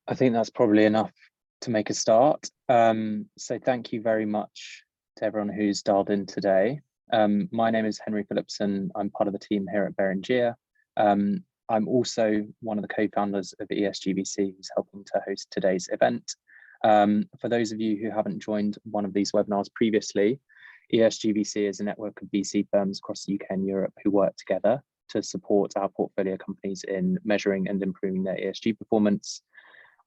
I think that's probably enough to make a start. So thank you very much to everyone who's dialed in today. My name is Henry Phillipson. I'm part of the team here at Beringia. I'm also one of the co-founders of ESGBC, who's helping to host today's event. For those of you who haven't joined one of these webinars previously, ESGBC is a network of VC firms across the UK and Europe who work together to support our portfolio companies in measuring and improving their ESG performance.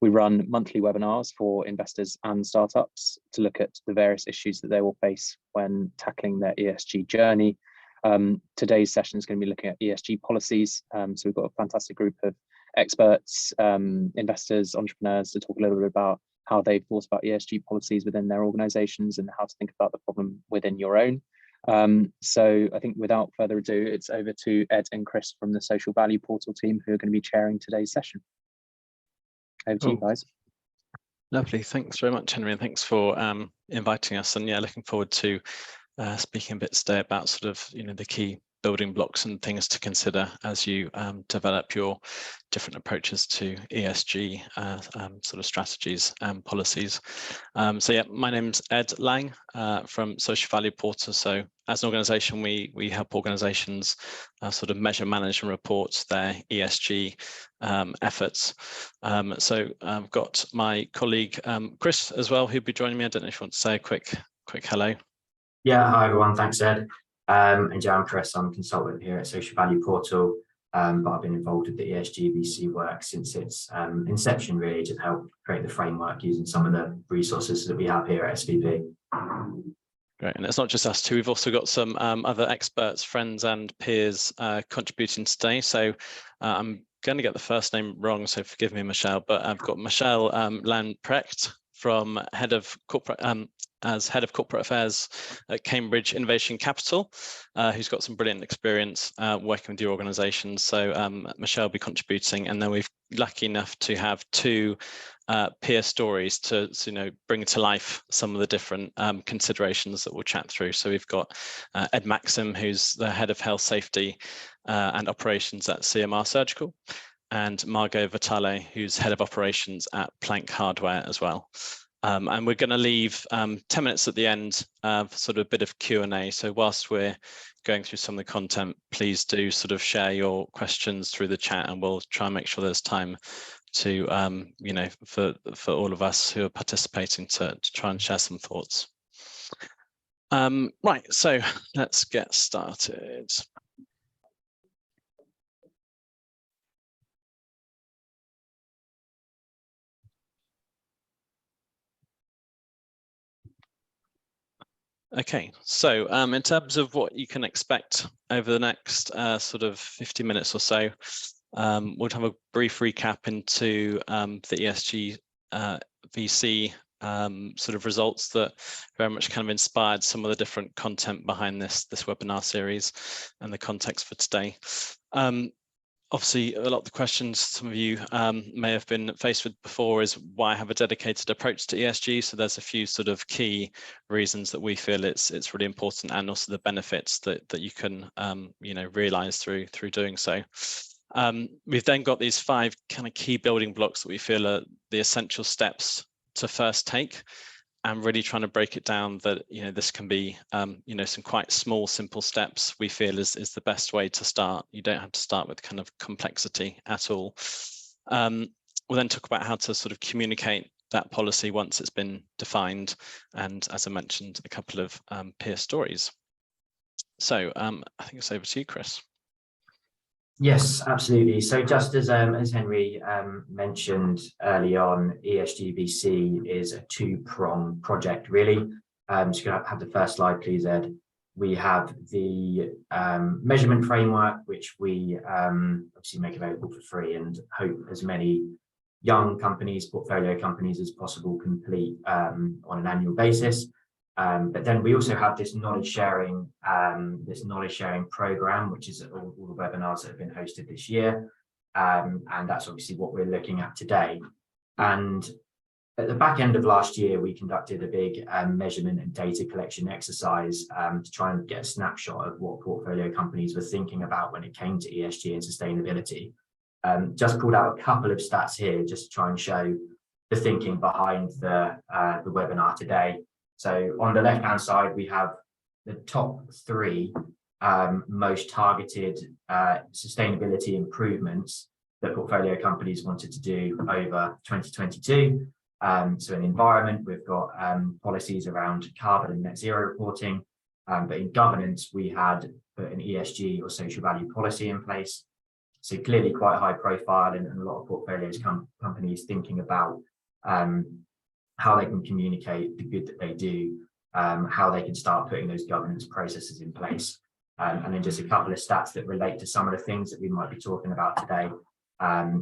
We run monthly webinars for investors and startups to look at the various issues that they will face when tackling their ESG journey. Today's session is going to be looking at ESG policies. So we've got a fantastic group of experts, investors, entrepreneurs to talk a little bit about how they've thought about ESG policies within their organizations and how to think about the problem within your own. So I think without further ado, it's over to Ed and Chris from the Social Value Portal team who are going to be chairing today's session. Over to you guys. Lovely. Thanks very much, Henry, and thanks for inviting us. And yeah, looking forward to speaking a bit today about sort of, the key building blocks and things to consider as you develop your different approaches to ESG sort of strategies and policies. So yeah, my name's Ed Lang from Social Value Portal. So as an organisation, we help organisations sort of measure, manage and report their ESG efforts. So I've got my colleague Chris as well, who'll be joining me. I don't know if you want to say a quick hello. Yeah, hi everyone, thanks Ed. And yeah, I'm Chris, I'm a consultant here at Social Value Portal, but I've been involved with the ESGBC work since its inception, really, to help create the framework using some of the resources that we have here at SVP. Great, and it's not just us two, we've also got some other experts, friends and peers contributing today. So I'm going to get the first name wrong, so forgive me, Michelle, but I've got Michelle Landprecht from Head of Corporate Affairs at Cambridge Innovation Capital, who's got some brilliant experience working with your organisations. So Michelle will be contributing, and then we're lucky enough to have two peer stories to bring to life some of the different considerations that we'll chat through. So we've got Ed Maxim, who's the Head of Health Safety and Operations at CMR Surgical, and Margot Vitale, who's Head of Operations at Plank Hardware as well. And we're going to leave 10 minutes at the end for sort of a bit of Q&A. So whilst we're going through some of the content, please do sort of share your questions through the chat, and we'll try and make sure there's time to, for all of us who are participating to try and share some thoughts. Right, so let's get started. Okay, so in terms of what you can expect over the next sort of 50 minutes or so, we'll have a brief recap into the ESG VC sort of results that very much kind of inspired some of the different content behind this webinar series and the context for today. Obviously, a lot of the questions some of you may have been faced with before is why have a dedicated approach to ESG? So there's a few sort of key reasons that we feel it's really important, and also the benefits that you can realise through doing so. We've then got these 5 kind of key building blocks that we feel are the essential steps to first take, and really trying to break it down that this can be some quite small, simple steps we feel is the best way to start. You don't have to start with kind of complexity at all. We'll then talk about how to sort of communicate that policy once it's been defined, and as I mentioned, a couple of peer stories. So I think it's over to you, Chris. Yes, absolutely. So just as Henry mentioned early on, ESGBC is a 2-pronged project, really. So you can have the first slide, please, Ed. We have the measurement framework, which we obviously make available for free, and hope as many young companies, portfolio companies as possible complete on an annual basis. But then we also have this knowledge sharing program, which is all the webinars that have been hosted this year, and that's obviously what we're looking at today. And at the back end of last year, we conducted a big measurement and data collection exercise to try and get a snapshot of what portfolio companies were thinking about when it came to ESG and sustainability. Just pulled out a couple of stats here just to try and show the thinking behind the webinar today. So on the left-hand side, we have the top 3 most targeted sustainability improvements that portfolio companies wanted to do over 2022. So in environment, we've got policies around carbon and net zero reporting, but in governance, we had put an ESG or social value policy in place. So clearly quite high profile, and a lot of portfolios companies thinking about how they can communicate the good that they do, how they can start putting those governance processes in place. And then just a couple of stats that relate to some of the things that we might be talking about today.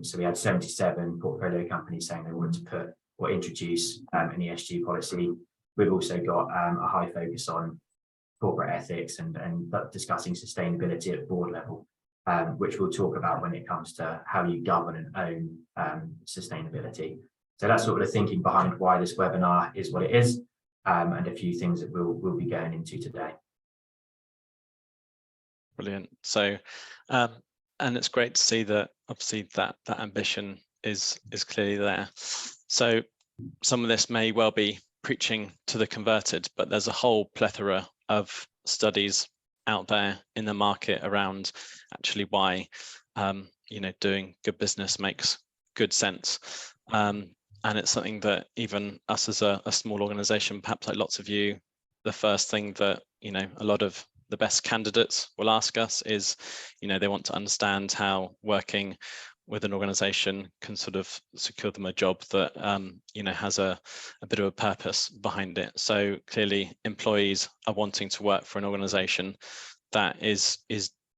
So we had 77 portfolio companies saying they wanted to put or introduce an ESG policy. We've also got a high focus on corporate ethics and discussing sustainability at board level, which we'll talk about when it comes to how you govern and own sustainability. So that's sort of the thinking behind why this webinar is what it is, and a few things that we'll be going into today. Brilliant. So, and it's great to see that obviously that ambition is clearly there. So some of this may well be preaching to the converted, but there's a whole plethora of studies out there in the market around actually why doing good business makes good sense. And it's something that even us as a small organization, perhaps like lots of you, the first thing that a lot of the best candidates will ask us is, they want to understand how working with an organization can sort of secure them a job that has a bit of a purpose behind it. So clearly employees are wanting to work for an organization that is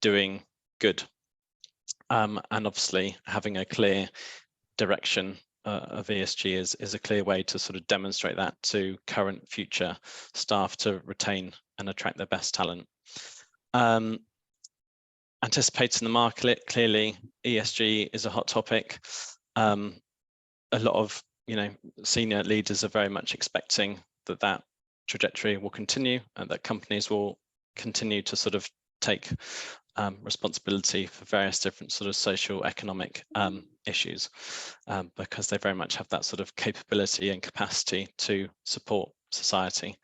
doing good, and obviously having a clear direction of ESG is a clear way to sort of demonstrate that to current future staff to retain and attract their best talent. Anticipating the market, clearly ESG is a hot topic. A lot of senior leaders are very much expecting that trajectory will continue and that companies will continue to sort of take responsibility for various different sort of social economic issues, because they very much have that sort of capability and capacity to support society.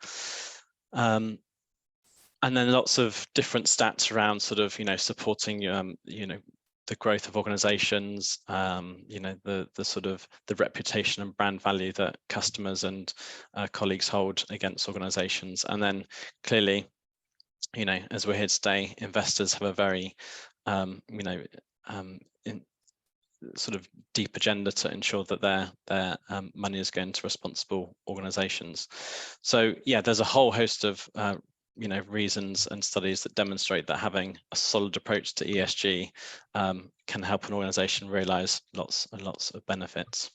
And then lots of different stats around sort of supporting the growth of organizations, the sort of the reputation and brand value that customers and colleagues hold against organizations. And then clearly, as we're here today, investors have a very sort of deep agenda to ensure that their money is going to responsible organizations. So yeah, there's a whole host of reasons and studies that demonstrate that having a solid approach to ESG can help an organization realize lots and lots of benefits.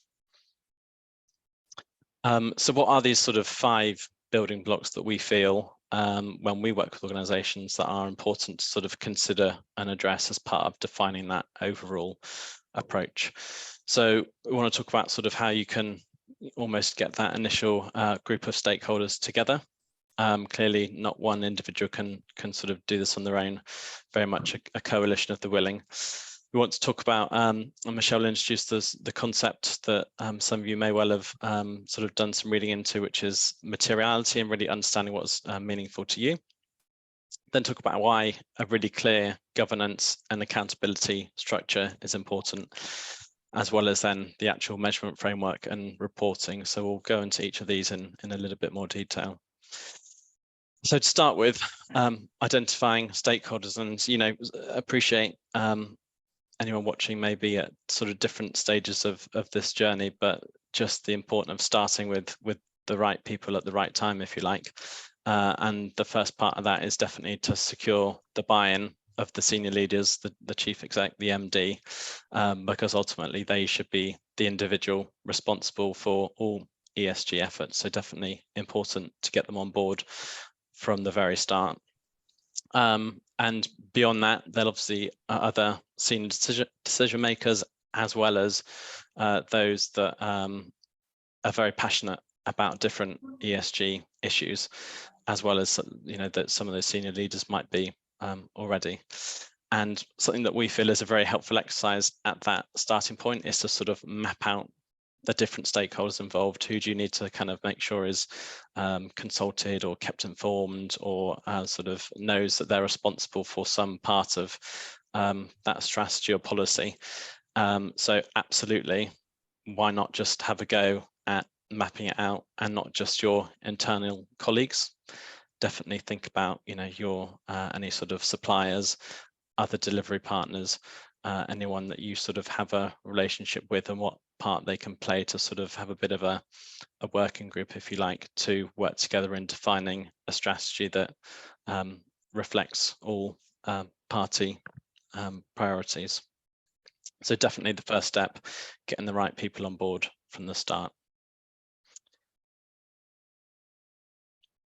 So what are these sort of 5 building blocks that we feel when we work with organizations that are important to sort of consider and address as part of defining that overall approach? So we want to talk about sort of how you can almost get that initial group of stakeholders together. Clearly not one individual can sort of do this on their own, very much a coalition of the willing. We want to talk about, and Michelle introduced the concept that some of you may well have sort of done some reading into, which is materiality and really understanding what's meaningful to you. Then talk about why a really clear governance and accountability structure is important, as well as then the actual measurement framework and reporting. So we'll go into each of these in a little bit more detail. So to start with, identifying stakeholders, and appreciate anyone watching may be at sort of different stages of this journey, but just the importance of starting with the right people at the right time, if you like. And the first part of that is definitely to secure the buy-in of the senior leaders, the chief exec, the MD, because ultimately they should be the individual responsible for all ESG efforts. So definitely important to get them on board from the very start. And beyond that, there'll obviously other senior decision makers, as well as those that are very passionate about different ESG issues, as well as that some of those senior leaders might be already. And something that we feel is a very helpful exercise at that starting point is to sort of map out the different stakeholders involved. Who do you need to kind of make sure is consulted or kept informed, or sort of knows that they're responsible for some part of that strategy or policy. So absolutely, why not just have a go at mapping it out, and not just your internal colleagues. Definitely think about, you know, your any sort of suppliers, other delivery partners, anyone that you sort of have a relationship with, and what part they can play to sort of have a bit of a working group, if you like, to work together in defining a strategy that reflects all party priorities. So definitely the first step, getting the right people on board from the start.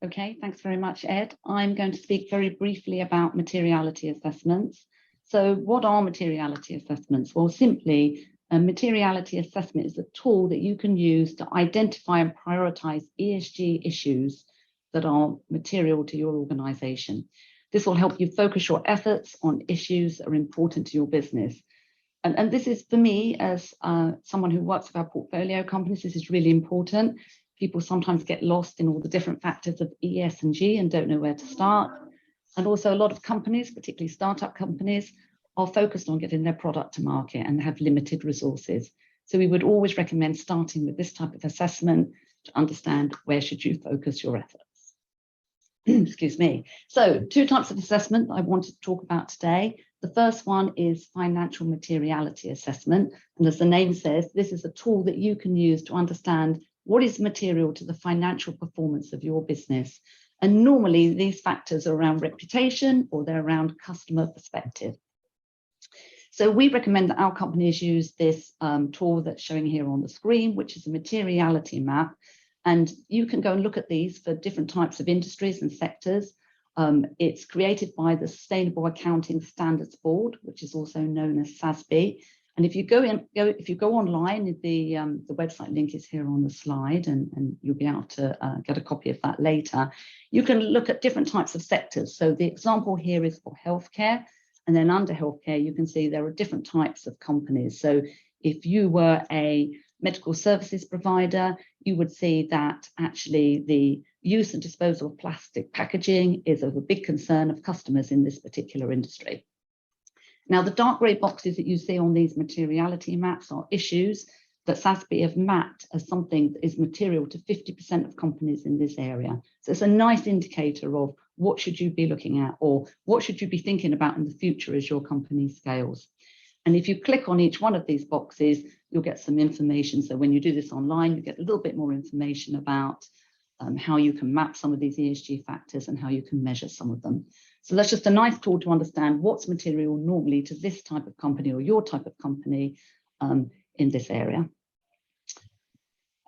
Okay, thanks very much, Ed. I'm going to speak very briefly about materiality assessments. So what are materiality assessments? Well, simply, a materiality assessment is a tool that you can use to identify and prioritize ESG issues that are material to your organization. This will help you focus your efforts on issues that are important to your business. And this is, for me, as someone who works with our portfolio companies, this is really important. People sometimes get lost in all the different factors of E, S, and G and don't know where to start. And also a lot of companies, particularly startup companies, are focused on getting their product to market and have limited resources. So we would always recommend starting with this type of assessment to understand where should you focus your efforts. Excuse me. So 2 types of assessment I wanted to talk about today. The first one is financial materiality assessment. And as the name says, this is a tool that you can use to understand what is material to the financial performance of your business. And normally these factors are around reputation, or they're around customer perspective. So we recommend that our companies use this tool that's showing here on the screen, which is a materiality map. And you can go and look at these for different types of industries and sectors. It's created by the Sustainable Accounting Standards Board, which is also known as SASB. And if you go online, the website link is here on the slide, and you'll be able to get a copy of that later. You can look at different types of sectors. So the example here is for healthcare, and then under healthcare, you can see there are different types of companies. So if you were a medical services provider, you would see that actually the use and disposal of plastic packaging is of a big concern of customers in this particular industry. Now, the dark grey boxes that you see on these materiality maps are issues that SASB have mapped as something that is material to 50% of companies in this area. So it's a nice indicator of what should you be looking at, or what should you be thinking about in the future as your company scales. And if you click on each one of these boxes, you'll get some information. So when you do this online, you get a little bit more information about how you can map some of these ESG factors and how you can measure some of them. So that's just a nice tool to understand what's material normally to this type of company or your type of company in this area.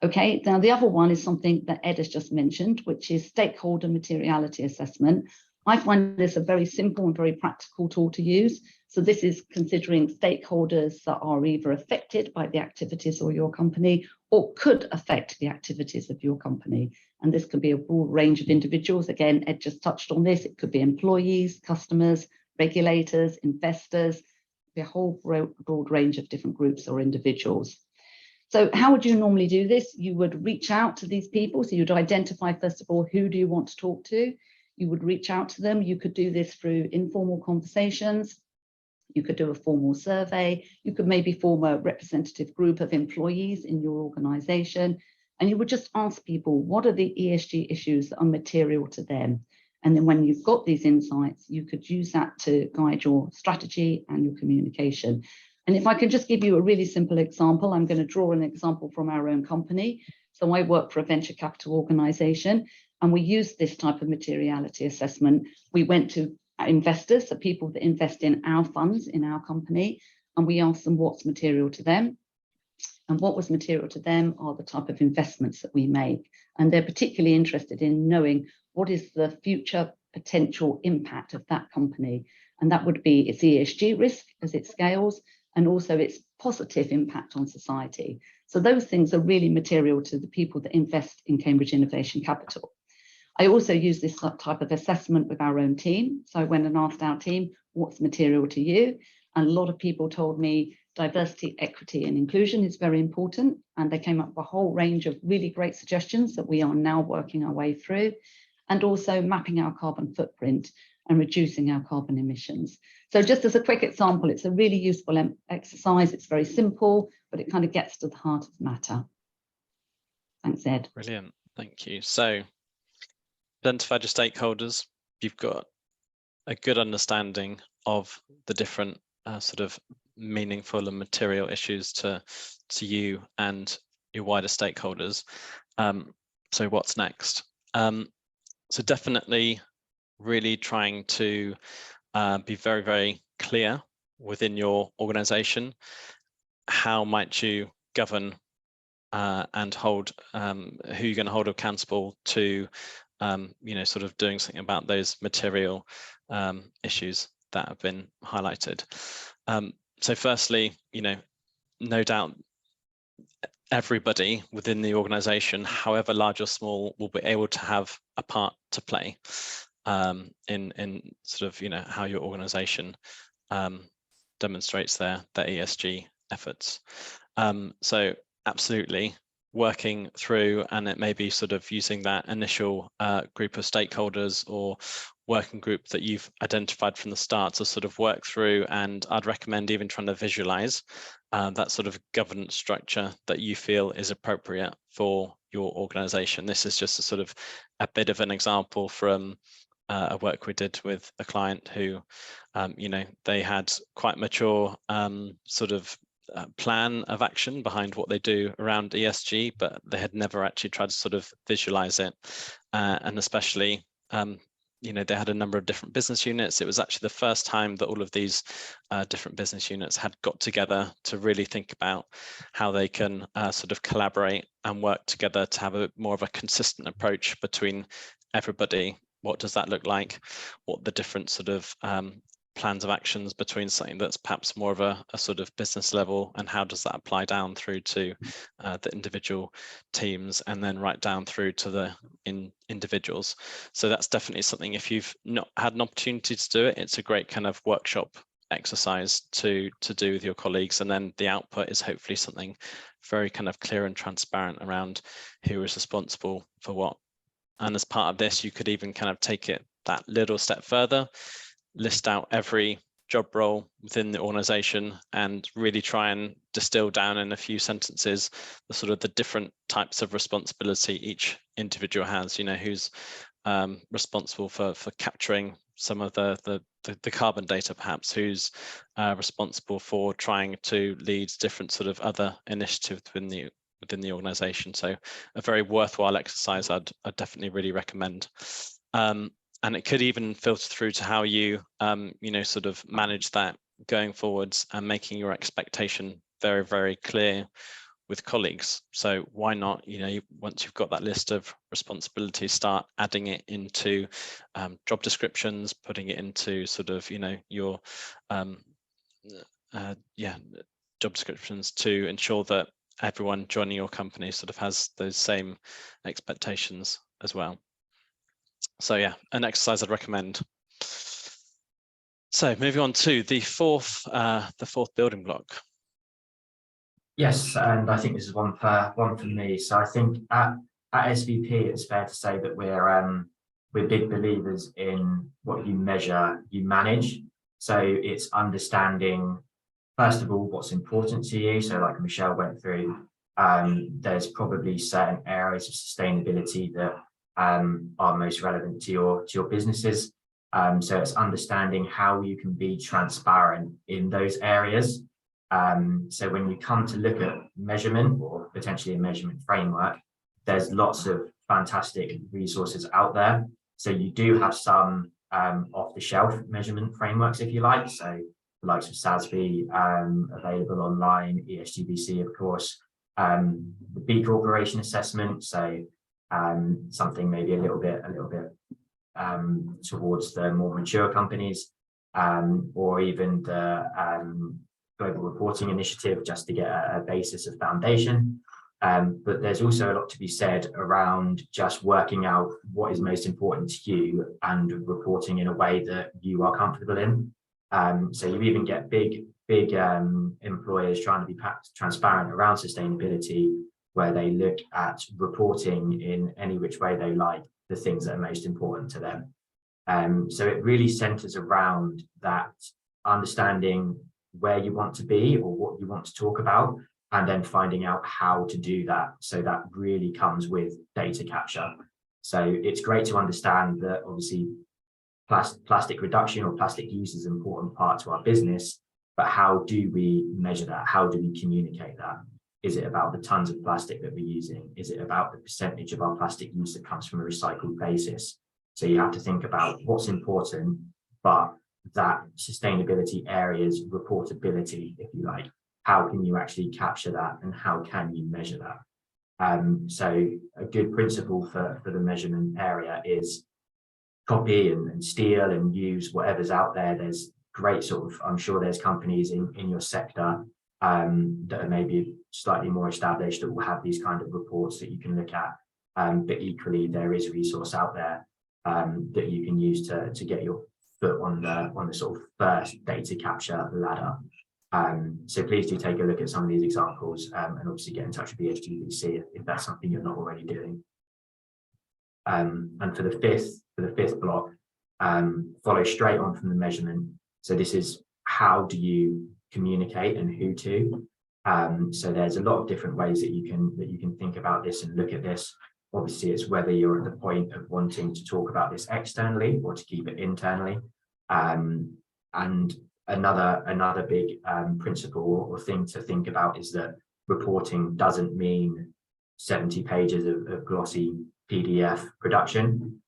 Okay, now the other one is something that Ed has just mentioned, which is stakeholder materiality assessment. I find this a very simple and very practical tool to use. So this is considering stakeholders that are either affected by the activities of your company or could affect the activities of your company. And this can be a broad range of individuals. Again, Ed just touched on this. It could be employees, customers, regulators, investors, a whole broad range of different groups or individuals. So how would you normally do this? You would reach out to these people. So you'd identify, first of all, who do you want to talk to? You would reach out to them. You could do this through informal conversations. You could do a formal survey. You could maybe form a representative group of employees in your organization. And you would just ask people, what are the ESG issues that are material to them? And then when you've got these insights, you could use that to guide your strategy and your communication. And if I can just give you a really simple example, I'm going to draw an example from our own company. So I work for a venture capital organization, and we use this type of materiality assessment. We went to investors, so people that invest in our funds in our company, and we asked them what's material to them. And what was material to them are the type of investments that we make. And they're particularly interested in knowing what is the future potential impact of that company. And that would be its ESG risk as it scales, and also its positive impact on society. So those things are really material to the people that invest in Cambridge Innovation Capital. I also use this type of assessment with our own team. So I went and asked our team, what's material to you. And a lot of people told me diversity, equity, and inclusion is very important. And they came up with a whole range of really great suggestions that we are now working our way through, and also mapping our carbon footprint and reducing our carbon emissions. So just as a quick example, it's a really useful exercise. It's very simple, but it kind of gets to the heart of the matter. Thanks, Ed. Brilliant, thank you. So identified your stakeholders, you've got a good understanding of the different sort of meaningful and material issues to you and your wider stakeholders. So what's next? So definitely really trying to be very, very clear within your organization. How might you govern and hold who you're going to hold accountable to, you know, sort of doing something about those material issues that have been highlighted. So firstly, you know, no doubt everybody within the organization, however large or small, will be able to have a part to play in sort of, you know, how your organization demonstrates their ESG efforts. So absolutely working through, and it may be sort of using that initial group of stakeholders or working group that you've identified from the start to sort of work through, and I'd recommend even trying to visualize that sort of governance structure that you feel is appropriate for your organization. This is just a sort of a bit of an example from a work we did with a client who, you know, they had quite mature sort of plan of action behind what they do around ESG, but they had never actually tried to sort of visualize it, and especially you know, they had a number of different business units. It was actually the first time that all of these different business units had got together to really think about how they can sort of collaborate and work together to have a more of a consistent approach between everybody. What does that look like? What the different sort of plans of actions between something that's perhaps more of a sort of business level, and how does that apply down through to the individual teams, and then right down through to the individuals. So that's definitely something, if you've not had an opportunity to do it, it's a great kind of workshop exercise to do with your colleagues, and then the output is hopefully something very kind of clear and transparent around who is responsible for what. And as part of this, you could even kind of take it that little step further, list out every job role within the organization and really try and distill down in a few sentences the sort of the different types of responsibility each individual has. You know, who's responsible for capturing some of the carbon data, perhaps, who's responsible for trying to lead different sort of other initiatives within the organization. So a very worthwhile exercise I'd definitely really recommend. And it could even filter through to how you, you know, sort of manage that going forwards, and making your expectation very, very clear with colleagues. So why not, you know, once you've got that list of responsibilities, start adding it into job descriptions, putting it into sort of, you know, your job descriptions, to ensure that everyone joining your company sort of has those same expectations as well. So yeah, an exercise I'd recommend. So moving on to the fourth building block. Yes, and I think this is one for me. So I think at SVP, it's fair to say that we're big believers in what you measure, you manage. So it's understanding, first of all, what's important to you. So like Michelle went through, there's probably certain areas of sustainability that are most relevant to your businesses. So it's understanding how you can be transparent in those areas. So when you come to look at measurement, or potentially a measurement framework, there's lots of fantastic resources out there. So you do have some off-the-shelf measurement frameworks, if you like. So the likes of SASB, available online, ESGBC, of course, the B Corporation assessment. So something maybe a little bit towards the more mature companies, or even the Global Reporting Initiative, just to get a basis of foundation. But there's also a lot to be said around just working out what is most important to you and reporting in a way that you are comfortable in. So you even get big employers trying to be transparent around sustainability, where they look at reporting in any which way they like the things that are most important to them. So it really centers around that understanding where you want to be or what you want to talk about, and then finding out how to do that. So that really comes with data capture. So it's great to understand that obviously plastic reduction or plastic use is an important part to our business, but how do we measure that? How do we communicate that? Is it about the tons of plastic that we're using? Is it about the percentage of our plastic use that comes from a recycled basis? So you have to think about what's important, but that sustainability area's reportability, if you like. How can you actually capture that, and how can you measure that? So a good principle for the measurement area is copy and steal and use whatever's out there. There's great sort of, I'm sure there's companies in your sector that are maybe slightly more established that will have these kind of reports that you can look at. But equally, there is a resource out there that you can use to get your foot on the sort of first data capture ladder. So please do take a look at some of these examples, and obviously get in touch with ESG if that's something you're not already doing. And for the fifth block, follow straight on from the measurement. So this is how do you communicate and who to. So there's a lot of different ways that you can think about this and look at this. Obviously, it's whether you're at the point of wanting to talk about this externally or to keep it internally. And another big principle or thing to think about is that reporting doesn't mean 70 pages of glossy PDF production.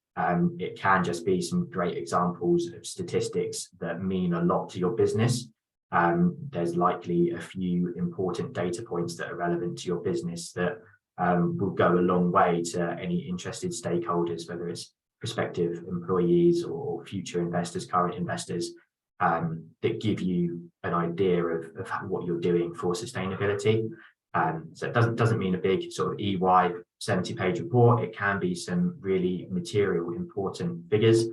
It can just be some great examples of statistics that mean a lot to your business. There's likely a few important data points that are relevant to your business that will go a long way to any interested stakeholders, whether it's prospective employees or future investors, current investors, that give you an idea of what you're doing for sustainability. So it doesn't mean a big sort of EY 70-page report. It can be some really material, important figures,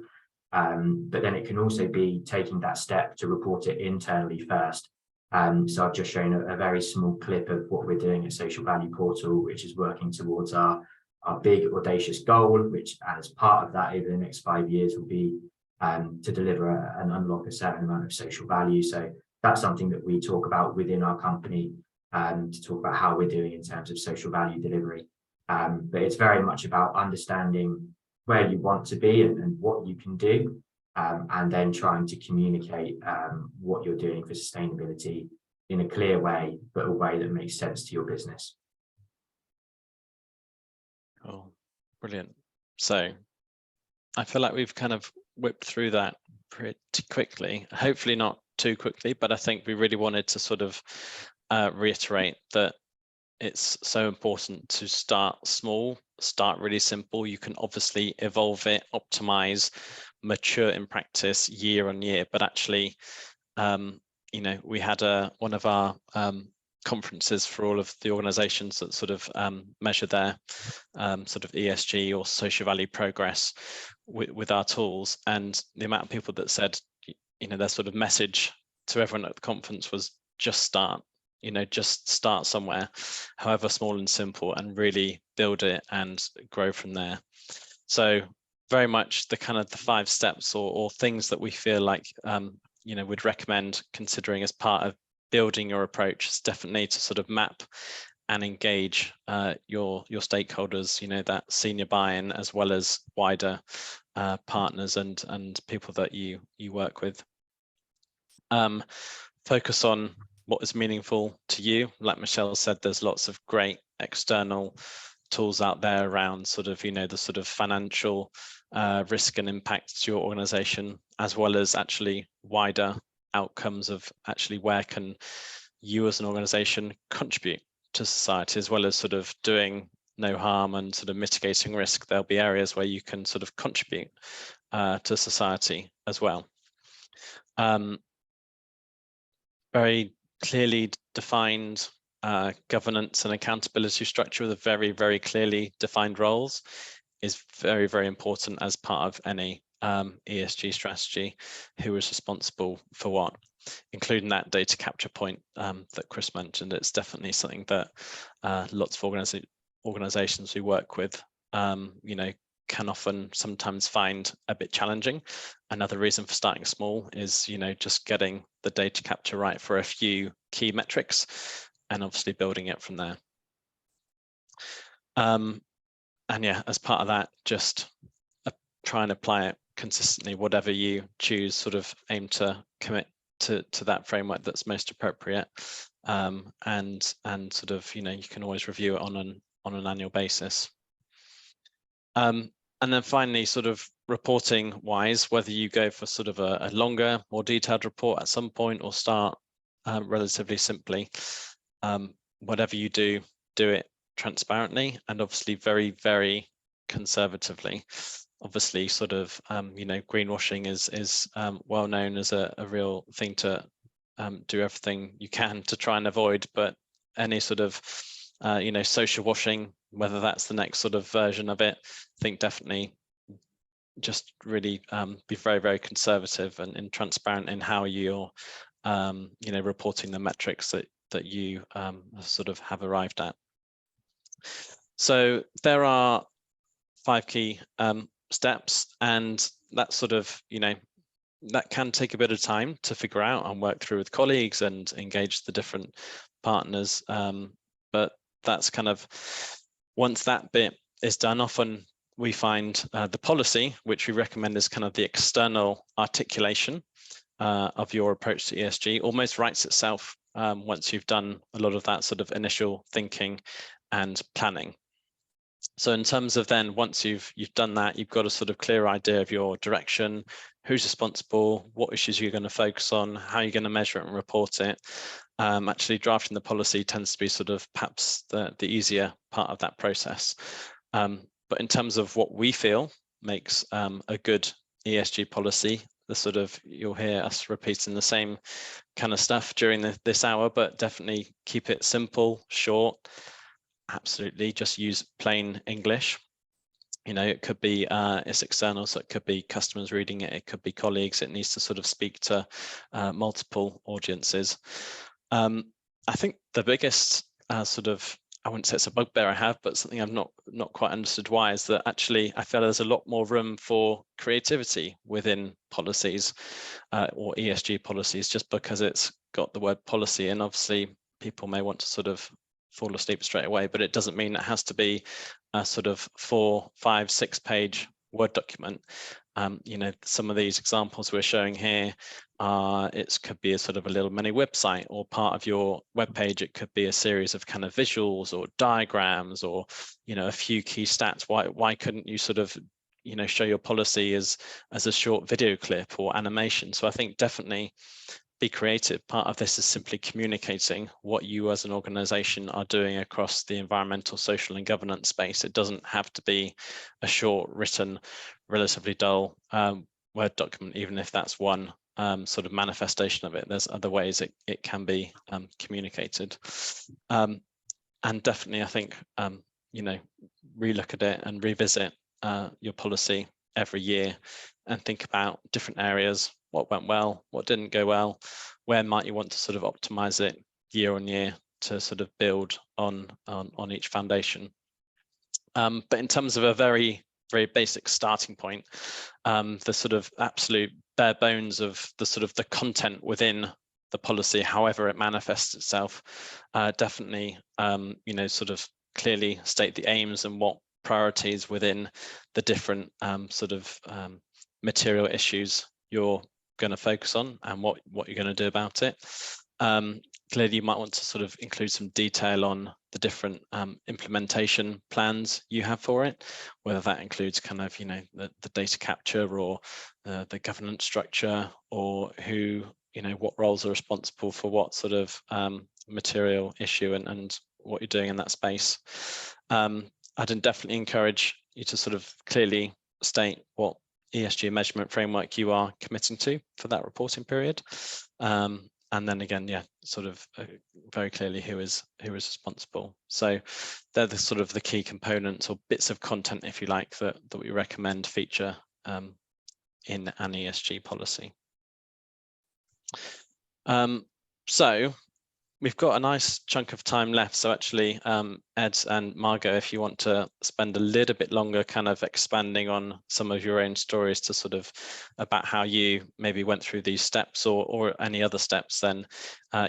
but then it can also be taking that step to report it internally first. So I've just shown a very small clip of what we're doing at Social Value Portal, which is working towards our big audacious goal, which as part of that over the next 5 years will be to deliver and unlock a certain amount of social value. So that's something that we talk about within our company, to talk about how we're doing in terms of social value delivery. But it's very much about understanding where you want to be and what you can do, and then trying to communicate what you're doing for sustainability in a clear way, but a way that makes sense to your business. Oh, brilliant. So I feel like we've kind of whipped through that pretty quickly, hopefully not too quickly, but I think we really wanted to sort of reiterate that it's so important to start small, start really simple. You can obviously evolve it, optimize, mature in practice year on year, but actually, you know, we had one of our conferences for all of the organizations that sort of measure their sort of ESG or social value progress with our tools, and the amount of people that said, you know, their sort of message to everyone at the conference was just start. You know, just start somewhere, however small and simple, and really build it and grow from there. So very much the kind of the 5 steps or things that we feel like, you know, would recommend considering as part of building your approach is definitely to sort of map and engage your stakeholders, you know, that senior buy-in as well as wider partners and people that you work with. Focus on what is meaningful to you. Like Michelle said, there's lots of great external tools out there around sort of, you know, the sort of financial risk and impact to your organization, as well as actually wider outcomes of actually where can you as an organization contribute to society, as well as sort of doing no harm and sort of mitigating risk. There'll be areas where you can sort of contribute to society as well. Very clearly defined governance and accountability structure with a very, very clearly defined roles is very, very important as part of any ESG strategy, who is responsible for what, including that data capture point that Chris mentioned. It's definitely something that lots of organizations we work with, can often sometimes find a bit challenging. Another reason for starting small is, just getting the data capture right for a few key metrics, and obviously building it from there. And yeah, as part of that, just try and apply it consistently. Whatever you choose, sort of aim to commit to that framework that's most appropriate, and sort of, you can always review it on an annual basis. And then finally, sort of reporting wise, whether you go for sort of a longer, more detailed report at some point, or start relatively simply, whatever you do it transparently, and obviously very, very conservatively. Obviously, sort of, greenwashing is well known as a real thing to do everything you can to try and avoid, but any sort of social washing, whether that's the next sort of version of it, I think definitely just really be very, very conservative and transparent in how you're reporting the metrics that you sort of have arrived at. So there are 5 key steps, and that sort of, that can take a bit of time to figure out and work through with colleagues and engage the different partners, but that's kind of, once that bit is done, often we find the policy, which we recommend is kind of the external articulation of your approach to ESG, almost writes itself once you've done a lot of that sort of initial thinking and planning. So in terms of then, once you've done that, you've got a sort of clear idea of your direction, who's responsible, what issues you're going to focus on, how you're going to measure it and report it. Actually, drafting the policy tends to be sort of perhaps the easier part of that process. But in terms of what we feel makes a good ESG policy, the sort of, you'll hear us repeating the same kind of stuff during this hour, but definitely keep it simple, short. Absolutely, just use plain English. It could be it's external, so it could be customers reading it, it could be colleagues. It needs to sort of speak to multiple audiences. I think the biggest sort of, I wouldn't say it's a bugbear I have, but something I've not quite understood why, is that actually I feel there's a lot more room for creativity within policies or ESG policies, just because it's got the word policy, and obviously people may want to sort of fall asleep straight away, but it doesn't mean it has to be a sort of 4, 5, 6 page Word document. Some of these examples we're showing here, it could be a sort of a little mini website, or part of your web page. It could be a series of kind of visuals or diagrams, or a few key stats. Why couldn't you sort of show your policy as a short video clip or animation? So I think definitely be creative. Part of this is simply communicating what you as an organization are doing across the environmental, social and governance space. It doesn't have to be a short, written, relatively dull Word document, even if that's one sort of manifestation of it. There's other ways it can be communicated. And definitely, I think, relook at it and revisit your policy every year and think about different areas, what went well, what didn't go well, where might you want to sort of optimize it year on year to sort of build on each foundation. But in terms of a very, very basic starting point, the sort of absolute bare bones of the sort of the content within the policy, however it manifests itself, definitely, sort of clearly state the aims and what priorities within the different sort of material issues you're going to focus on, and what you're going to do about it. Clearly, you might want to sort of include some detail on the different implementation plans you have for it, whether that includes kind of, the data capture, or the governance structure, or who, what roles are responsible for what sort of material issue, and what you're doing in that space. I'd definitely encourage you to sort of clearly state what ESG measurement framework you are committing to for that reporting period. And then again, sort of very clearly who is responsible. So they're the sort of the key components or bits of content, if you like, that we recommend feature in an ESG policy. So we've got a nice chunk of time left. So actually, Ed and Margot, if you want to spend a little bit longer kind of expanding on some of your own stories to sort of about how you maybe went through these steps or any other steps, then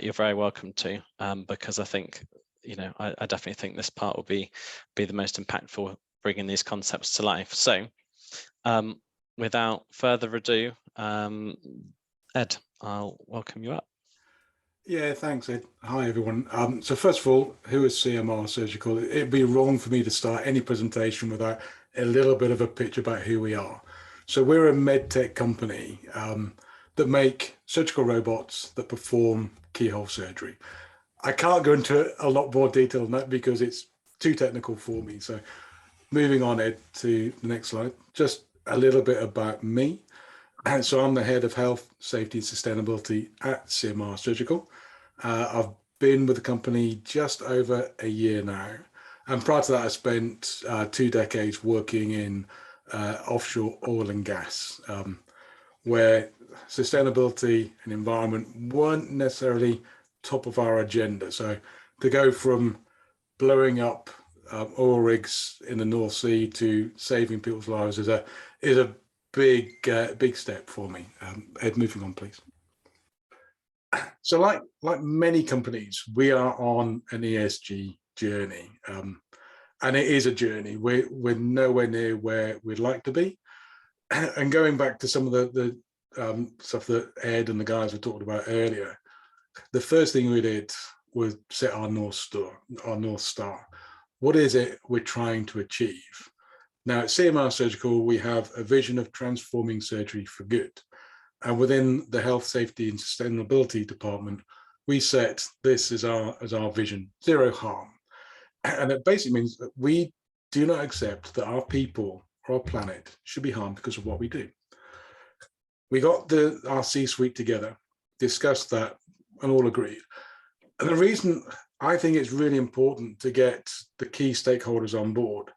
you're very welcome to, because I think, you know, I definitely think this part will be the most impactful, bringing these concepts to life. So without further ado, Ed, I'll welcome you up. Yeah, thanks, Ed. Hi, everyone. So first of all, who is CMR Surgical? It'd be wrong for me to start any presentation without a little bit of a pitch about who we are. So we're a med tech company that make surgical robots that perform keyhole surgery. I can't go into a lot more detail than that because it's too technical for me. So moving on, Ed, to the next slide. Just a little bit about me. So I'm the head of health, safety and sustainability at CMR Surgical. I've been with the company just over a year now. And prior to that, I spent 2 decades working in offshore oil and gas, where sustainability and environment weren't necessarily top of our agenda. So to go from blowing up oil rigs in the North Sea to saving people's lives is a big step for me. Ed, moving on, please. So like many companies, we are on an ESG journey, and it is a journey. We're nowhere near where we'd like to be. And going back to some of the stuff that Ed and the guys were talking about earlier, the first thing we did was set our North Star. What is it we're trying to achieve? Now at CMR Surgical, we have a vision of transforming surgery for good. And within the health, safety and sustainability department, we set this as our vision, zero harm. And it basically means that we do not accept that our people or our planet should be harmed because of what we do. We got our C-suite together, discussed that, and all agreed. And the reason I think it's really important to get the key stakeholders on board,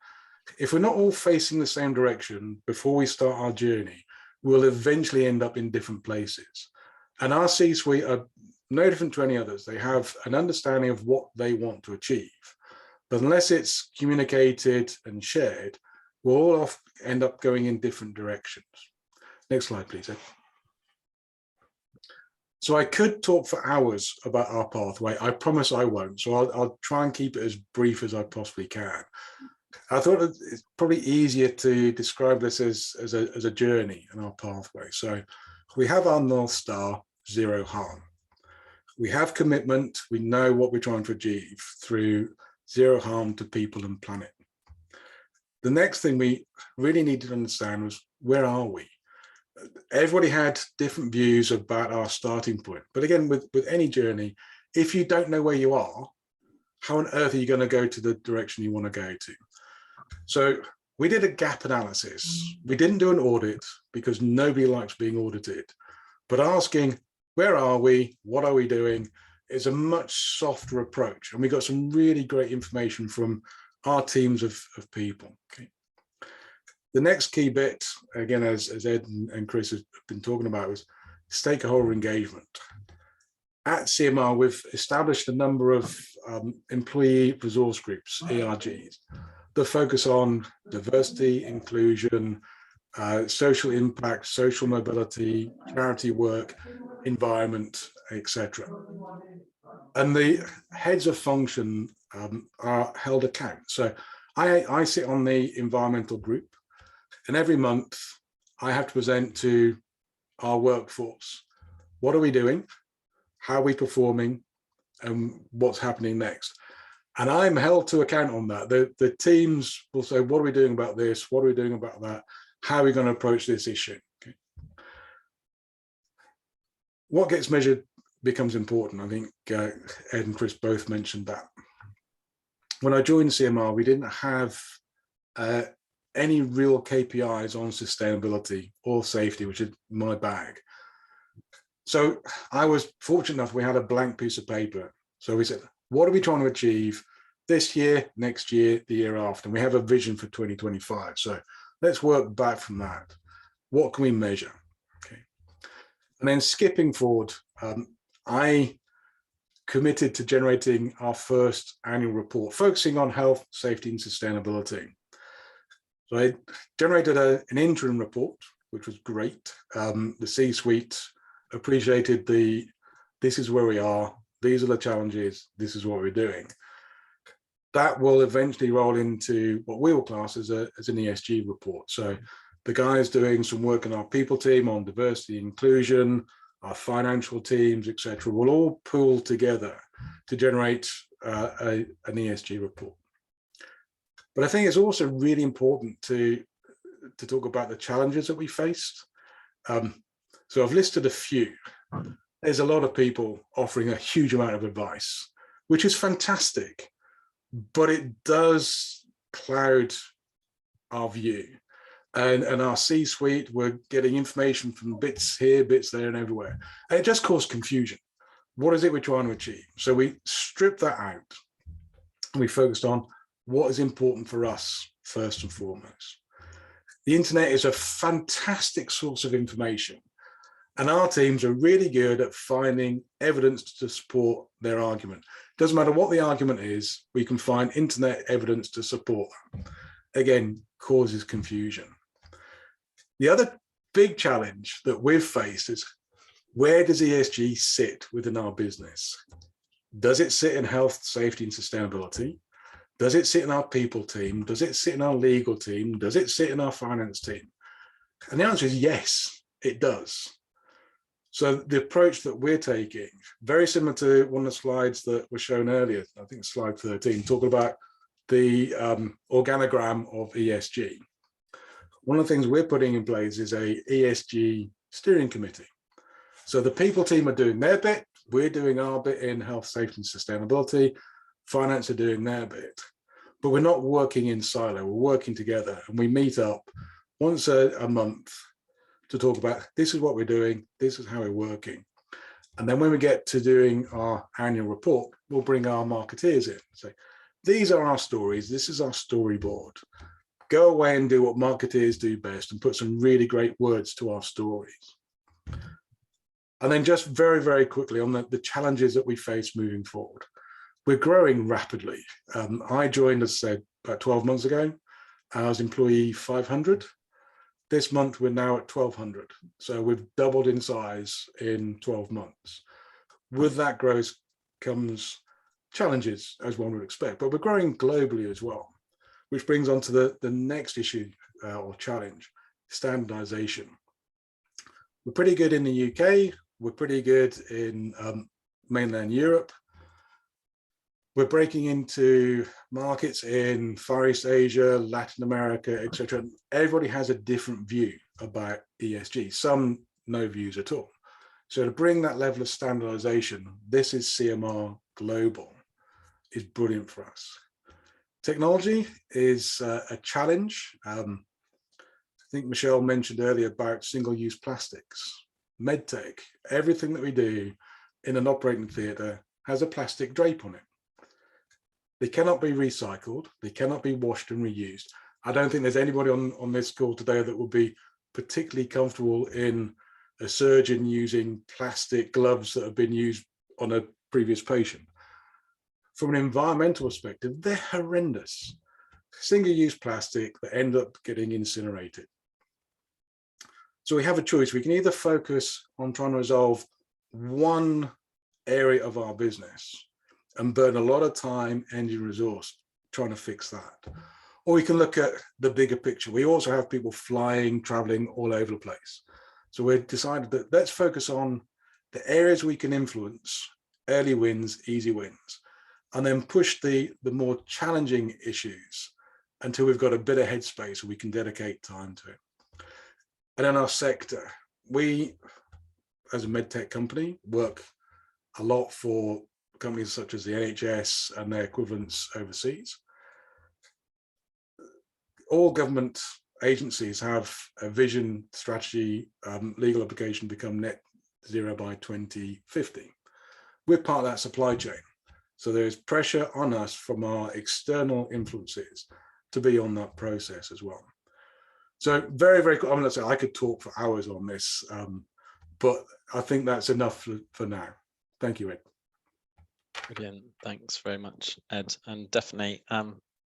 if we're not all facing the same direction before we start our journey, we'll eventually end up in different places. And our C-suite are no different to any others. They have an understanding of what they want to achieve. But unless it's communicated and shared, we'll all end up going in different directions. Next slide, please, Ed. So I could talk for hours about our pathway. I promise I won't. So I'll try and keep it as brief as I possibly can. I thought it's probably easier to describe this as a journey and our pathway. So we have our North Star, zero harm. We have commitment. We know what we're trying to achieve through zero harm to people and planet. The next thing we really needed to understand was, where are we? Everybody had different views about our starting point. But again, with any journey, if you don't know where you are, how on earth are you going to go to the direction you want to go to? So we did a gap analysis. We didn't do an audit because nobody likes being audited. But asking, where are we? What are we doing? Is a much softer approach. And we got some really great information from our teams of people. Okay. The next key bit, again, as Ed and Chris have been talking about, was stakeholder engagement. At CMR, we've established a number of employee resource groups, ERGs, that focus on diversity, inclusion, social impact, social mobility, charity work, environment, etc. And the heads of function are held account. So I sit on the environmental group, and every month I have to present to our workforce. What are we doing? How are we performing? And what's happening next? And I'm held to account on that. The teams will say, what are we doing about this? What are we doing about that? How are we going to approach this issue? Okay. What gets measured becomes important. I think Ed and Chris both mentioned that. When I joined CMR, we didn't have any real KPIs on sustainability or safety, which is my bag. So I was fortunate enough, we had a blank piece of paper. So we said, what are we trying to achieve this year, next year, the year after? And we have a vision for 2025. So let's work back from that. What can we measure? Okay. And then skipping forward, I committed to generating our first annual report, focusing on health, safety, and sustainability. So I generated an interim report, which was great. The C-suite appreciated this is where we are, these are the challenges, this is what we're doing. That will eventually roll into what we will class as an ESG report. So the guys doing some work in our people team on diversity, inclusion, our financial teams, etc., will all pool together to generate an ESG report. But I think it's also really important to talk about the challenges that we faced. So I've listed a few. There's a lot of people offering a huge amount of advice, which is fantastic, but it does cloud our view. And our C-suite, we're getting information from bits here, bits there, and everywhere. And it just caused confusion. What is it we're trying to achieve? So we stripped that out. And we focused on what is important for us, first and foremost. The internet is a fantastic source of information. And our teams are really good at finding evidence to support their argument. Doesn't matter what the argument is, we can find internet evidence to support that. Again, causes confusion. The other big challenge that we've faced is, where does ESG sit within our business? Does it sit in health, safety, and sustainability? Does it sit in our people team? Does it sit in our legal team? Does it sit in our finance team? And the answer is yes, it does. So the approach that we're taking, very similar to one of the slides that were shown earlier, I think slide 13, talking about the organogram of ESG. One of the things we're putting in place is a ESG steering committee. So the people team are doing their bit, we're doing our bit in health, safety, and sustainability, finance are doing their bit, but we're not working in silo, we're working together, and we meet up once a month to talk about, this is what we're doing, this is how we're working. And then when we get to doing our annual report, we'll bring our marketeers in and say, these are our stories, this is our storyboard. Go away and do what marketeers do best and put some really great words to our stories. And then just very, very quickly on the challenges that we face moving forward. We're growing rapidly. I joined, as I said, about 12 months ago. I was employee 500. This month, we're now at 1,200. So we've doubled in size in 12 months. With that growth comes challenges, as one would expect, but we're growing globally as well, which brings on to the next issue or challenge, standardization. We're pretty good in the UK. We're pretty good in mainland Europe. We're breaking into markets in Far East Asia, Latin America, etc. Everybody has a different view about ESG. Some no views at all. So to bring that level of standardization, this is CMR Global, is brilliant for us. Technology is a challenge. I think Michelle mentioned earlier about single-use plastics. MedTech, everything that we do in an operating theatre has a plastic drape on it. They cannot be recycled. They cannot be washed and reused. I don't think there's anybody on this call today that will be particularly comfortable in a surgeon using plastic gloves that have been used on a previous patient. From an environmental perspective, they're horrendous. Single-use plastic that end up getting incinerated. So we have a choice. We can either focus on trying to resolve one area of our business and burn a lot of time, energy, and resource trying to fix that. Or we can look at the bigger picture. We also have people flying, traveling all over the place. So we've decided that let's focus on the areas we can influence, early wins, easy wins, and then push the more challenging issues until we've got a bit of headspace so we can dedicate time to it. And in our sector, we, as a medtech company, work a lot for companies such as the NHS and their equivalents overseas. All government agencies have a vision, strategy, legal obligation to become net zero by 2050. We're part of that supply chain. So there's pressure on us from our external influences to be on that process as well. So very, very cool. I mean, let's say I could talk for hours on this, but I think that's enough for now. Thank you, Ed. Brilliant. Thanks very much, Ed. And definitely,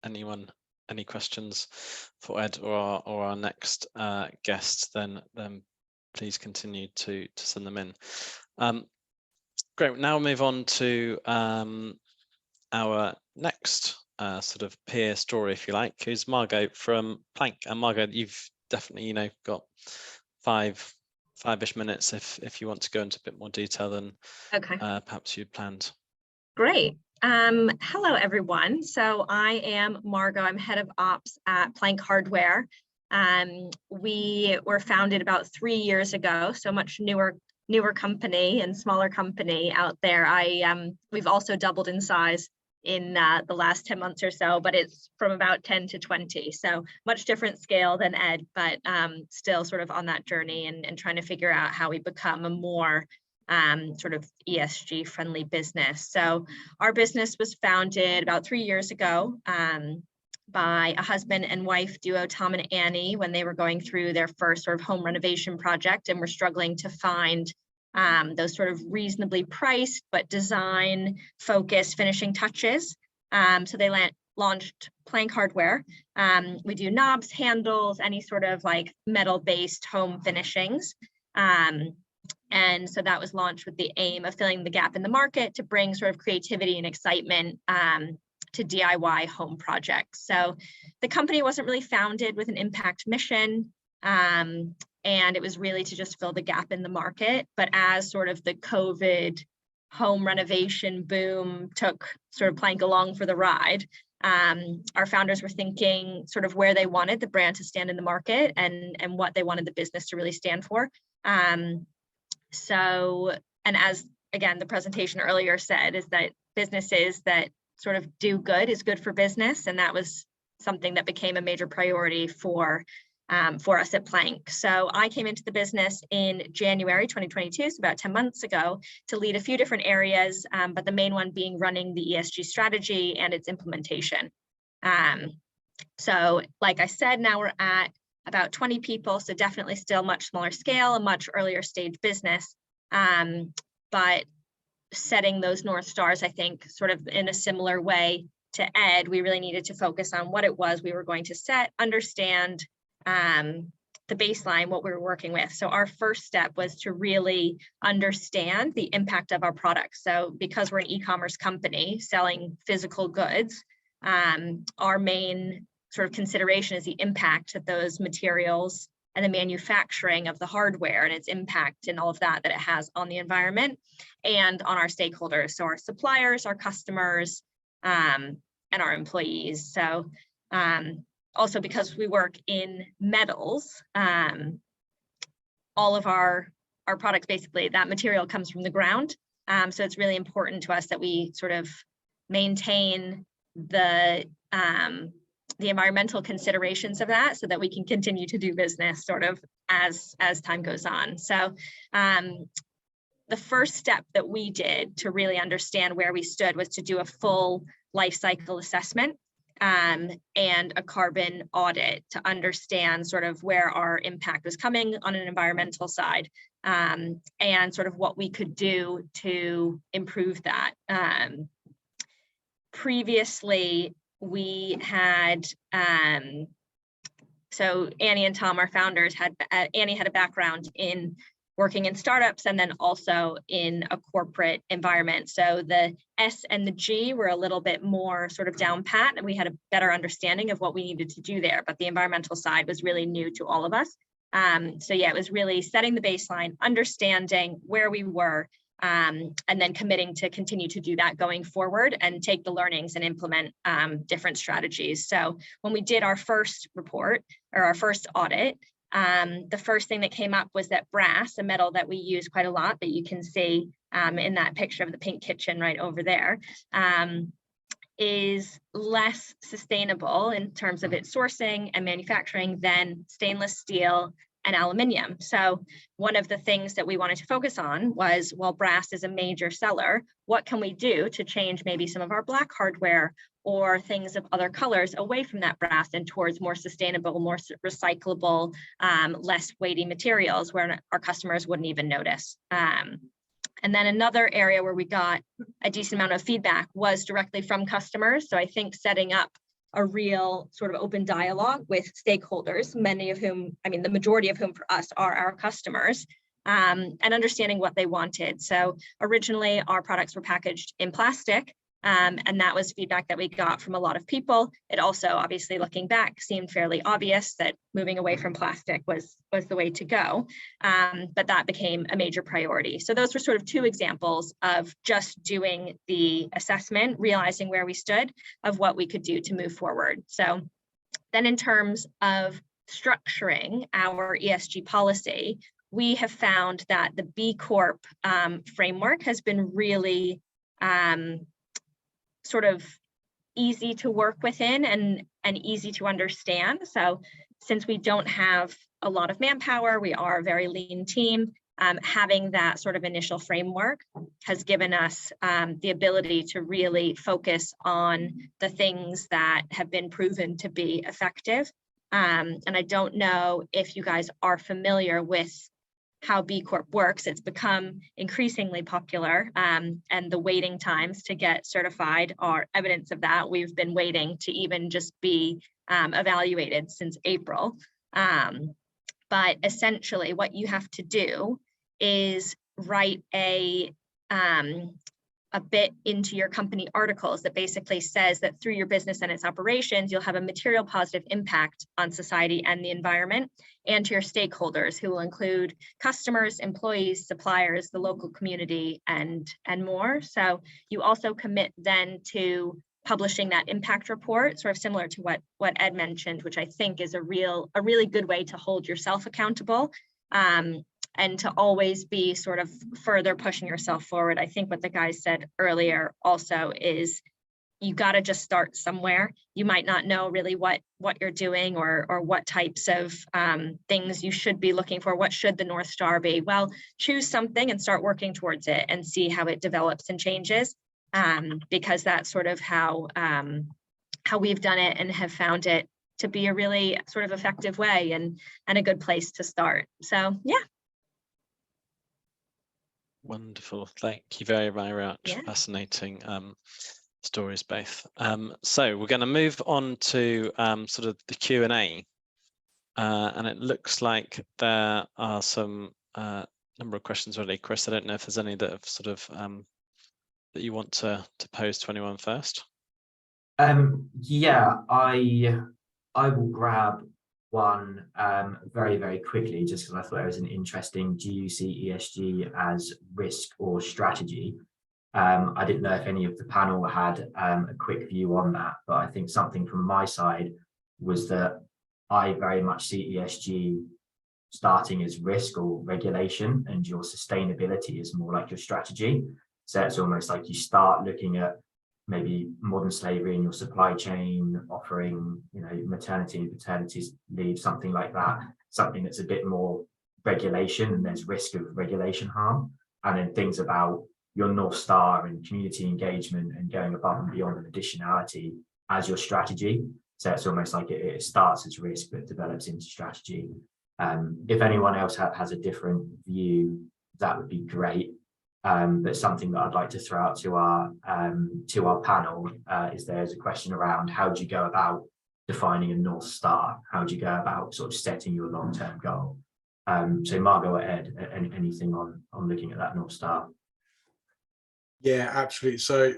anyone, any questions for Ed or our next guest, then please continue to send them in. Great. Now we'll move on to our next sort of peer story, if you like, who's Margot from Plank. And Margot, you've definitely, got five-ish minutes if you want to go into a bit more detail than perhaps you'd planned. Great. Hello, everyone. So I am Margot. I'm head of ops at Plank Hardware. We were founded about 3 years ago, so much newer company and smaller company out there. We've also doubled in size in the last 10 months or so, but it's from about 10 to 20. So much different scale than Ed, but still sort of on that journey and trying to figure out how we become a more sort of ESG friendly business. So our business was founded about 3 years ago by a husband and wife duo, Tom and Annie, when they were going through their first sort of home renovation project and were struggling to find those sort of reasonably priced but design focused finishing touches. So they launched Plank Hardware. We do knobs, handles, any sort of like metal based home finishings. And so that was launched with the aim of filling the gap in the market to bring sort of creativity and excitement to DIY home projects. So the company wasn't really founded with an impact mission, and it was really to just fill the gap in the market. But as sort of the COVID home renovation boom took sort of Plank along for the ride, our founders were thinking sort of where they wanted the brand to stand in the market and what they wanted the business to really stand for. So, and as again, the presentation earlier said, is that businesses that sort of do good is good for business. And that was something that became a major priority for us at Plank. So I came into the business in January 2022, so about 10 months ago, to lead a few different areas, but the main one being running the ESG strategy and its implementation. So like I said, now we're at about 20 people, so definitely still much smaller scale, a much earlier stage business, but setting those North Stars, I think, sort of in a similar way to Ed, we really needed to focus on what it was we were going to set, understand the baseline, what we were working with. So our first step was to really understand the impact of our products. So because we're an e-commerce company selling physical goods, our main sort of consideration is the impact that those materials and the manufacturing of the hardware and its impact and all of that it has on the environment and on our stakeholders. So our suppliers, our customers, and our employees. So also because we work in metals, all of our products, basically that material comes from the ground. So it's really important to us that we sort of maintain the environmental considerations of that so that we can continue to do business sort of as time goes on. So the first step that we did to really understand where we stood was to do a full life cycle assessment and a carbon audit to understand sort of where our impact was coming on an environmental side, and sort of what we could do to improve that. Previously, we had, so Annie and Tom, our founders, Annie had a background in working in startups and then also in a corporate environment. So the S and the G were a little bit more sort of down pat, and we had a better understanding of what we needed to do there. But the environmental side was really new to all of us. So yeah, it was really setting the baseline, understanding where we were, and then committing to continue to do that going forward and take the learnings and implement different strategies. So when we did our first report or our first audit, the first thing that came up was that brass, a metal that we use quite a lot that you can see in that picture of the pink kitchen right over there, is less sustainable in terms of its sourcing and manufacturing than stainless steel and aluminium. So one of the things that we wanted to focus on was, well, brass is a major seller. What can we do to change maybe some of our black hardware or things of other colors away from that brass and towards more sustainable, more recyclable, less weighty materials where our customers wouldn't even notice. And then another area where we got a decent amount of feedback was directly from customers. So I think setting up a real sort of open dialogue with stakeholders, many of whom, I mean, the majority of whom for us are our customers, and understanding what they wanted. So originally our products were packaged in plastic, and that was feedback that we got from a lot of people. It also, obviously looking back, seemed fairly obvious that moving away from plastic was the way to go, but that became a major priority. So those were sort of two examples of just doing the assessment, realizing where we stood, of what we could do to move forward. So then in terms of structuring our ESG policy, we have found that the B Corp framework has been really sort of easy to work within and easy to understand. So since we don't have a lot of manpower, we are a very lean team, having that sort of initial framework has given us the ability to really focus on the things that have been proven to be effective. And I don't know if you guys are familiar with how B Corp works. It's become increasingly popular, and the waiting times to get certified are evidence of that. We've been waiting to even just be evaluated since April. But essentially what you have to do is write a bit into your company articles that basically says that through your business and its operations, you'll have a material positive impact on society and the environment, and to your stakeholders, who will include customers, employees, suppliers, the local community, and more. So you also commit then to publishing that impact report, sort of similar to what Ed mentioned, which I think is a really good way to hold yourself accountable. And to always be sort of further pushing yourself forward. I think what the guys said earlier also is you got to just start somewhere. You might not know really what you're doing or what types of things you should be looking for. What should the North Star be? Well, choose something and start working towards it and see how it develops and changes, because that's sort of how we've done it and have found it to be a really sort of effective way and a good place to start. So yeah. Wonderful. Thank you very, very much. Yeah. Fascinating stories both. So we're going to move on to sort of the Q&A. And it looks like there are some number of questions already. Chris, I don't know if there's any that have sort of that you want to pose to anyone first. Yeah, I will grab one very, very quickly, just because I thought it was an interesting, do you see ESG as risk or strategy? I didn't know if any of the panel had a quick view on that, but I think something from my side was that I very much see ESG starting as risk or regulation, and your sustainability is more like your strategy. So it's almost like you start looking at maybe modern slavery in your supply chain, offering, maternity and paternity leave, something like that, something that's a bit more regulation and there's risk of regulation harm. And then things about your North Star and community engagement and going above and beyond and additionality as your strategy. So it's almost like it starts as risk, but develops into strategy. If anyone else has a different view, that would be great. But something that I'd like to throw out to our panel is there's a question around how do you go about defining a North Star? How do you go about sort of setting your long-term goal? So Margot or Ed, anything on looking at that North Star? Yeah, absolutely. So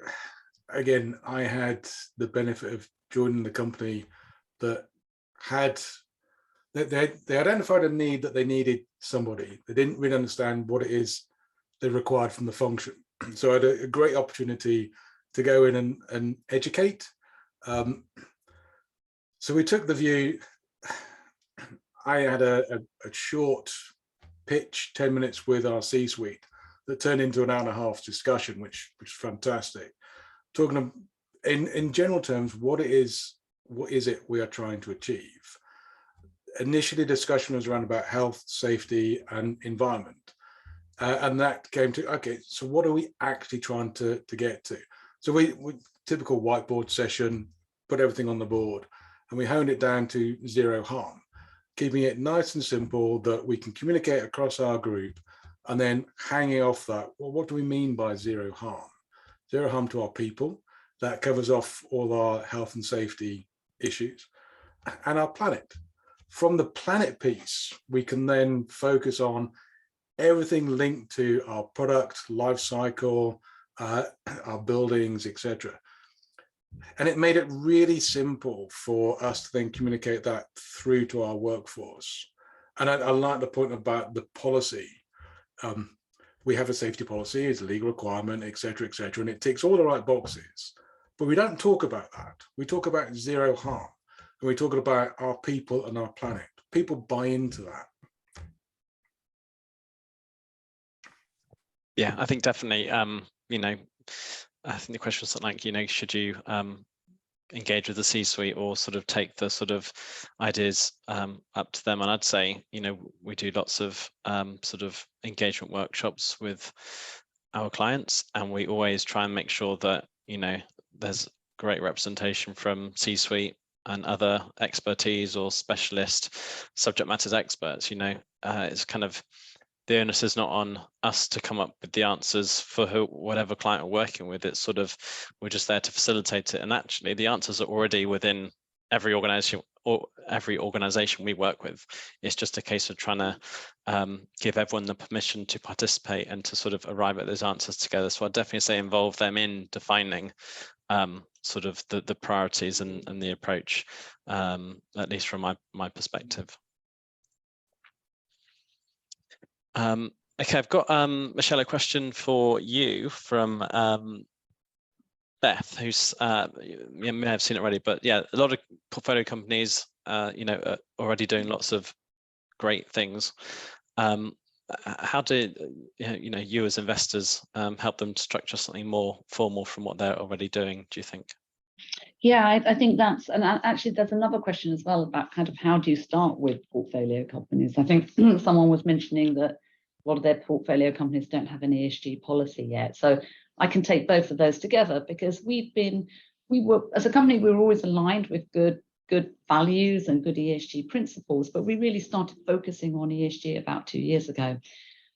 again, I had the benefit of joining the company that they identified a need that they needed somebody. They didn't really understand what it is they required from the function. So I had a great opportunity to go in and educate. So we took the view, I had a short pitch, 10 minutes with our C-suite that turned into an hour and a half discussion, which was fantastic. Talking in general terms, what is it we are trying to achieve? initially discussion was around about health, safety and environment. And that came to, okay, so what are we actually trying to get to? So we typical whiteboard session, put everything on the board, and we honed it down to zero harm, keeping it nice and simple that we can communicate across our group, and then hanging off that, well, what do we mean by zero harm? Zero harm to our people. That covers off all our health and safety issues and our planet. From the planet piece, we can then focus on everything linked to our product life cycle, our buildings, etc. And it made it really simple for us to then communicate that through to our workforce. And I like the point about the policy. We have a safety policy, it's a legal requirement, etc., and it ticks all the right boxes. But we don't talk about that. We talk about zero harm, and we talk about our people and our planet. People buy into that. Yeah, I think definitely, you know, I think the question was something like, you know, should you engage with the C-suite or sort of take the sort of ideas up to them? And I'd say, you know, we do lots of sort of engagement workshops with our clients, and we always try and make sure that, you know, there's great representation from C-suite and other expertise or specialist subject matters experts. You know, it's kind of, the onus is not on us to come up with the answers for whatever client we're working with. It's sort of, we're just there to facilitate it. And actually the answers are already within every organization we work with. It's just a case of trying to give everyone the permission to participate and to sort of arrive at those answers together. So I'd definitely say involve them in defining sort of the priorities and the approach, at least from my perspective. Okay, I've got, Michelle, a question for you from Beth, who's, you may have seen it already, but yeah, a lot of portfolio companies, you know, are already doing lots of great things. How do, you know, you as investors help them to structure something more formal from what they're already doing, do you think? Yeah, I think that's, and actually there's another question as well about kind of how do you start with portfolio companies? I think someone was mentioning that a lot of their portfolio companies don't have an ESG policy yet. So I can take both of those together, because we were, as a company, we were always aligned with good values and good ESG principles, but we really started focusing on ESG about 2 years ago.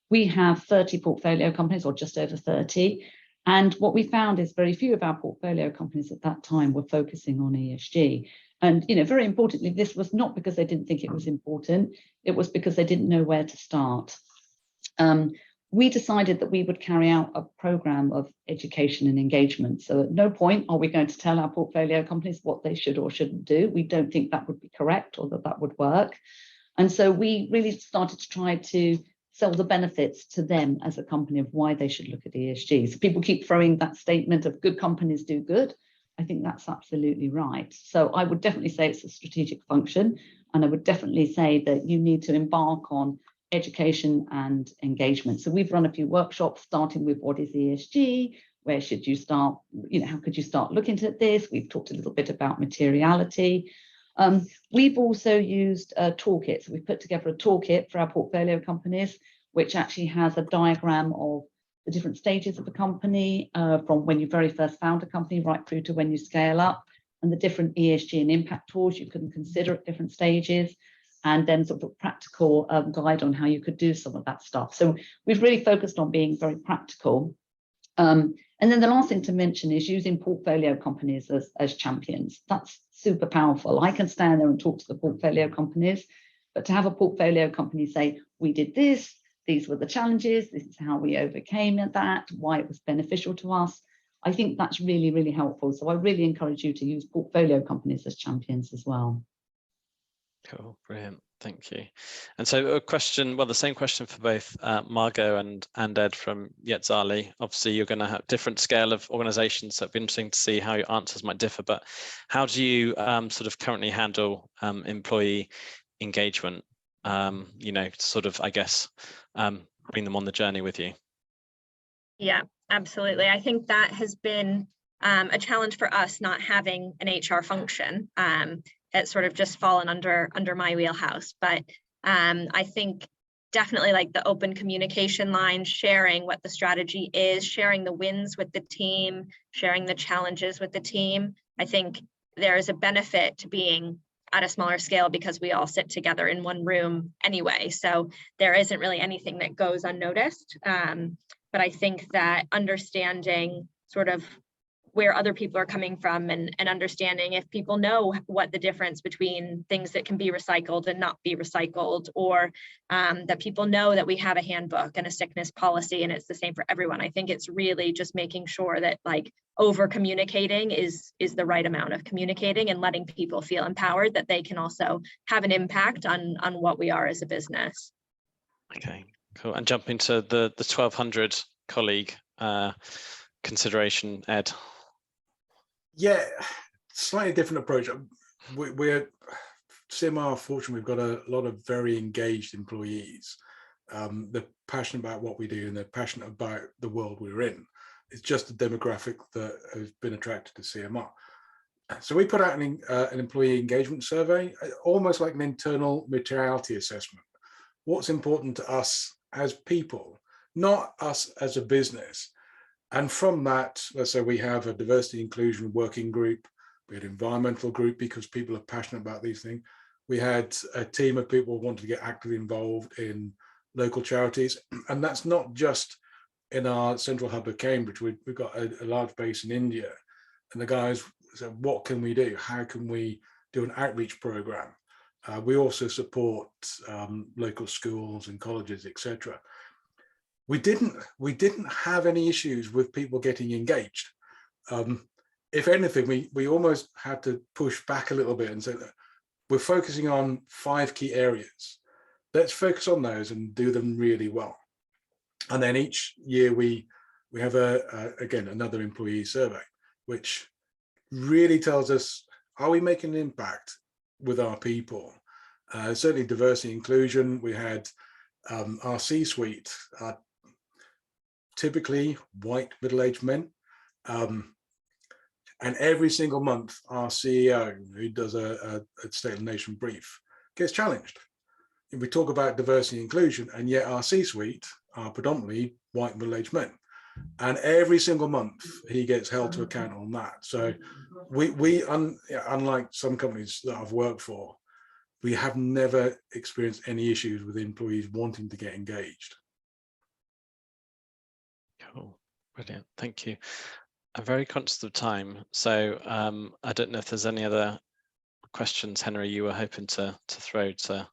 We have 30 portfolio companies, or just over 30. And what we found is very few of our portfolio companies at that time were focusing on ESG. And, you know, very importantly, this was not because they didn't think it was important. It was because they didn't know where to start. We decided that we would carry out a program of education and engagement. So at no point are we going to tell our portfolio companies what they should or shouldn't do. We don't think that would be correct or that would work. And so we really started to try to sell the benefits to them as a company of why they should look at ESG. So people keep throwing that statement of good companies do good. I think that's absolutely right. So I would definitely say it's a strategic function. And I would definitely say that you need to embark on education and engagement. So we've run a few workshops starting with what is ESG, where should you start, you know, how could you start looking at this? We've talked a little bit about materiality. We've also used a toolkit. So we've put together a toolkit for our portfolio companies, which actually has a diagram of the different stages of a company, from when you very first found a company right through to when you scale up, and the different ESG and impact tools you can consider at different stages, and then sort of a practical guide on how you could do some of that stuff. So we've really focused on being very practical. And then the last thing to mention is using portfolio companies as champions. That's super powerful. I can stand there and talk to the portfolio companies, but to have a portfolio company say, we did this, these were the challenges, this is how we overcame that, why it was beneficial to us, I think that's really, really helpful. So I really encourage you to use portfolio companies as champions as well. Cool, brilliant, thank you. And so a question, well, the same question for both Margot and Ed from Yetzali. Obviously, you're going to have different scale of organizations, so it'd be interesting to see how your answers might differ, but how do you sort of currently handle employee engagement, you know, sort of, I guess, bring them on the journey with you? Yeah, absolutely. I think that has been a challenge for us, not having an HR function. it's sort of just fallen under my wheelhouse. But I think definitely like the open communication line, sharing what the strategy is, sharing the wins with the team, sharing the challenges with the team. I think there is a benefit to being at a smaller scale because we all sit together in one room anyway. So there isn't really anything that goes unnoticed. But I think that understanding sort of where other people are coming from and understanding if people know what the difference between things that can be recycled and not be recycled, or that people know that we have a handbook and a sickness policy and it's the same for everyone. I think it's really just making sure that like over communicating is the right amount of communicating and letting people feel empowered that they can also have an impact on what we are as a business. Okay, cool. And jumping to the 1200 colleague consideration, Ed. Yeah, slightly different approach. We're CMR, fortunately, we've got a lot of very engaged employees. They're passionate about what we do and they're passionate about the world we're in. It's just a demographic that has been attracted to CMR. So we put out an employee engagement survey, almost like an internal materiality assessment. What's important to us as people, not us as a business. And from that, let's say we have a diversity inclusion working group, we had an environmental group because people are passionate about these things. We had a team of people who wanted to get actively involved in local charities. And that's not just in our central hub of Cambridge. We've got a large base in India. And the guys said, what can we do? How can we do an outreach program? We also support local schools and colleges, etc. We didn't have any issues with people getting engaged. If anything, we almost had to push back a little bit and say that we're focusing on 5 key areas. Let's focus on those and do them really well. And then each year we have again another employee survey, which really tells us, are we making an impact with our people? Certainly diversity inclusion. We had our C-suite, typically white middle-aged men, and every single month our CEO, who does a State of the Nation brief, gets challenged. We talk about diversity and inclusion, and yet our C-suite are predominantly white middle-aged men, and every single month he gets held to account on that. So unlike some companies that I've worked for, we have never experienced any issues with employees wanting to get engaged. Cool, brilliant, thank you. I'm very conscious of time, so I don't know if there's any other questions, Henry, you were hoping to throw to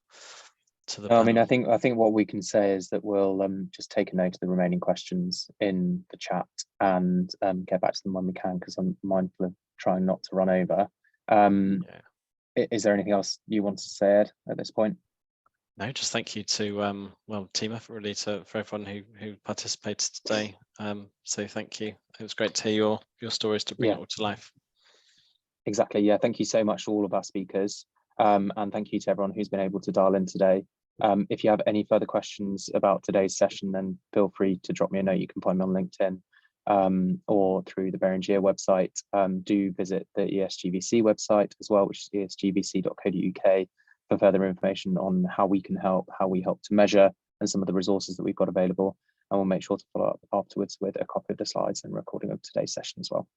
the panel. I mean, I think what we can say is that we'll just take a note of the remaining questions in the chat and get back to them when we can, because I'm mindful of trying not to run over. Is there anything else you want to say, Ed, at this point? No, just thank you to well, team effort really for everyone who participated today. So thank you. It was great to hear your stories to bring it all to life. Exactly. Yeah. Thank you so much to all of our speakers, and thank you to everyone who's been able to dial in today. If you have any further questions about today's session, then feel free to drop me a note. You can find me on LinkedIn or through the Beringia website. Do visit the ESGVC website as well, which is esgvc.co.uk, for further information on how we can help, how we help to measure, and some of the resources that we've got available. And we'll make sure to follow up afterwards with a copy of the slides and recording of today's session as well.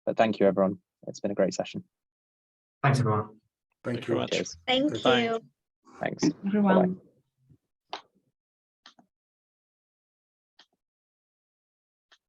But thank you, everyone. It's been a great session. Thanks, everyone. Thank you very much. Cheers. Thank Bye. you. Thanks, everyone. Bye-bye.